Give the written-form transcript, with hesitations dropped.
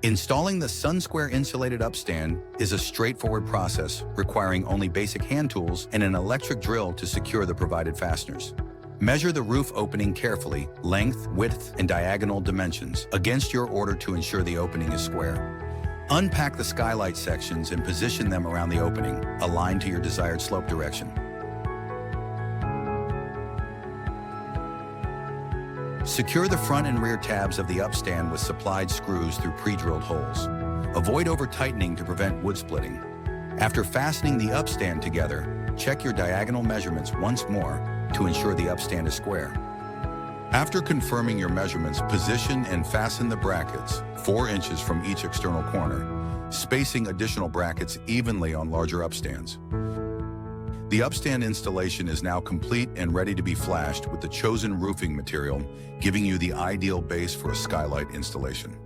Installing the Sunsquare insulated upstand is a straightforward process requiring only basic hand tools and an electric drill to secure the provided fasteners. Measure the roof opening carefully, length, width, and diagonal dimensions, against your order to ensure the opening is square. Unpack the skylight sections and position them around the opening, aligned to your desired slope direction. Secure the front and rear tabs of the upstand with supplied screws through pre-drilled holes. Avoid over-tightening to prevent wood splitting. After fastening the upstand together, check your diagonal measurements once more to ensure the upstand is square. After confirming your measurements, position and fasten the brackets 4 inches from each external corner, spacing additional brackets evenly on larger upstands. The upstand installation is now complete and ready to be flashed with the chosen roofing material, giving you the ideal base for a skylight installation.